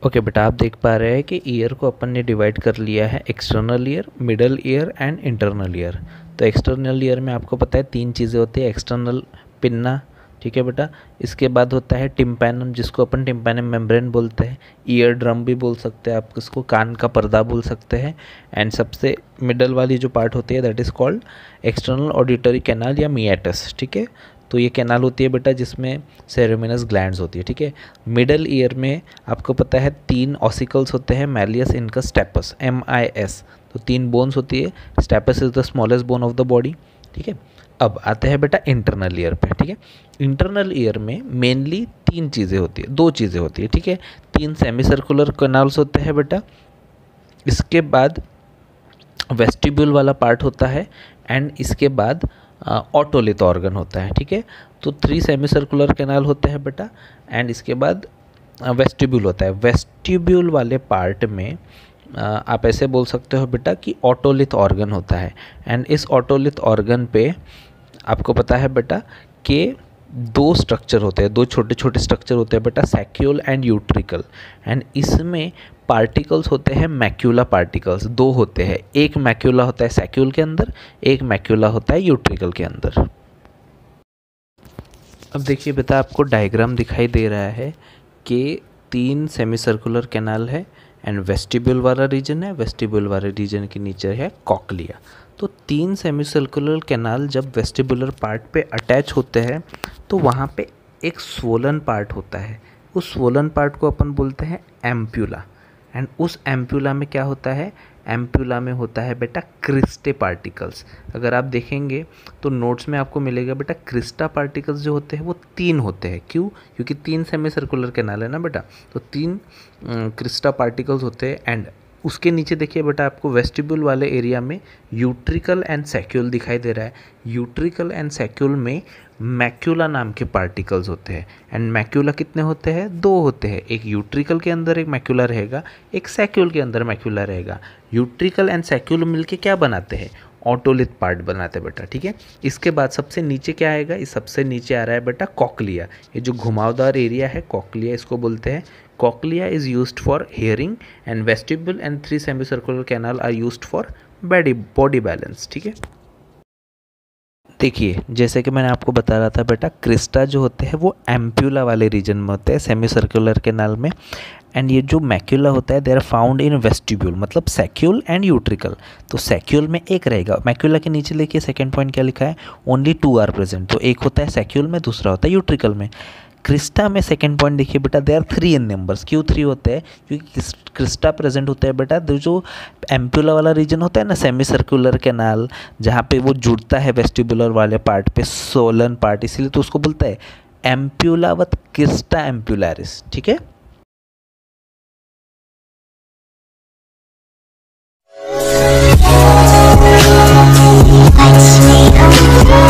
Okay बेटा, आप देख पा रहे हैं कि ईयर को अपन ने डिवाइड कर लिया है external ear, middle ear and internal ear. तो एक्सटर्नल ईयर में आपको पता है तीन चीज़ें होती है। एक्सटर्नल पिन्ना, ठीक है बेटा। इसके बाद होता है टिम्पैनम, जिसको अपन टिम्पैनम मेम्ब्रेन बोलते हैं। ईयर ड्रम भी बोल सकते हैं आप, इसको कान का पर्दा बोल सकते हैं। एंड सबसे मिडल वाली जो पार्ट होती है that is called external auditory canal या मियाटस, ठीक है। तो ये कैनाल होती है बेटा जिसमें सेरेमिनस ग्लैंड्स होती है, ठीक है। मिडल ईयर में आपको पता है तीन ऑसिकल्स होते हैं, मैलियस, इनकस, स्टेपस, MIS। तो तीन बोन्स होती है। Stapes is the smallest bone of the body, ठीक है। अब आते हैं बेटा इंटरनल ईयर पे, ठीक है। इंटरनल ईयर में मेनली तीन चीज़ें होती है, दो चीज़ें होती है, ठीक है। तीन सेमी सर्कुलर कैनाल्स होते हैं बेटा। इसके बाद वेस्टिब्यूल वाला पार्ट होता है एंड इसके बाद ऑटोलिथ ऑर्गन होता है, ठीक है। तो 3 सेमी सर्कुलर कैनाल होते हैं बेटा एंड इसके बाद वेस्टिब्यूल होता है। वेस्टिब्यूल वाले पार्ट में आप ऐसे बोल सकते हो बेटा कि ऑटोलिथ ऑर्गन होता है। एंड इस ऑटोलिथ ऑर्गन पे आपको पता है बेटा कि दो स्ट्रक्चर होते हैं, दो छोटे छोटे स्ट्रक्चर होते हैं बेटा, सैक्यूल एंड यूट्रिकल। एंड इसमें पार्टिकल्स होते हैं मैक्यूला पार्टिकल्स, दो होते हैं। एक मैक्यूला होता है सैक्यूल के अंदर, एक मैक्यूला होता है यूट्रिकल के अंदर। अब देखिए बेटा, आपको डायग्राम दिखाई दे रहा है कि 3 सेमी सर्कुलर कैनाल है एंड वेस्टिब्यूल वाला रीजन है। वेस्टिब्यूल वाले रीजन के नीचे है कॉक्लिया। तो 3 सेमी सर्कुलर कैनाल जब वेस्टिबुलर पार्ट पे अटैच होते हैं तो वहाँ पे एक स्वोलन पार्ट होता है। उस स्वोलन पार्ट को अपन बोलते हैं एम्प्यूला। एंड उस एम्प्यूला में क्या होता है? एम्प्यूला में होता है बेटा क्रिस्टे पार्टिकल्स। अगर आप देखेंगे तो नोट्स में आपको मिलेगा बेटा क्रिस्टा पार्टिकल्स जो होते हैं वो 3 होते हैं। क्यों? क्योंकि 3 सेमी सर्कुलर कैनाल है ना बेटा, तो 3 क्रिस्टा पार्टिकल्स होते हैं। एंड उसके नीचे देखिए बेटा, आपको वेस्टिब्यूल वाले एरिया में यूट्रिकल एंड सैक्यूल दिखाई दे रहा है। यूट्रिकल एंड सैक्यूल में मैक्यूला नाम के पार्टिकल्स होते हैं। एंड मैक्यूला कितने होते हैं? 2 होते हैं। एक यूट्रिकल के अंदर एक मैक्यूला रहेगा, एक सैक्यूल के अंदर मैक्यूला रहेगा। यूट्रिकल एंड सैक्यूल मिलके क्या बनाते हैं? ऑटोलिथ पार्ट बनाते हैं बेटा, ठीक है। इसके बाद सबसे नीचे क्या आएगा? इस सबसे नीचे आ रहा है बेटा कॉक्लिया। ये जो घुमावदार एरिया है कॉक्लिया, इसको बोलते हैं। Cochlea is used for hearing and vestibule and 3 semi circular canal are used for body balance, ठीक है। देखिए, जैसे कि मैंने आपको बता रहा था बेटा, क्रिस्टा जो होते हैं वो एम्प्यूला वाले रीजन में होते हैं, सेमी सर्कुलर कैनाल में। एंड ये जो मैक्यूला होता है they are found in vestibule, मतलब सैक्यूल एंड यूट्रिकल। तो सैक्यूल में एक रहेगा। मैक्यूला के नीचे देखिए सेकंड पॉइंट क्या लिखा है? Only 2 are present. तो एक होता है सैक्यूल में, दूसरा होता है यूट्रिकल में। क्रिस्टा में सेकंड पॉइंट देखिए बेटा, दे आर 3 इन नंबर्स। क्यों 3 होते हैं? क्योंकि क्रिस्टा प्रेजेंट होता है बेटा जो एम्प्यूला वाला रीजन होता है ना, सेमी सर्कुलर कैनाल, जहाँ पे वो जुड़ता है वेस्टिबुलर वाले पार्ट पे, सोलन पार्ट, इसीलिए तो उसको बोलता है एम्प्यूलावत क्रिस्टा एम्प्यूलारिस, ठीक है। Lights me up.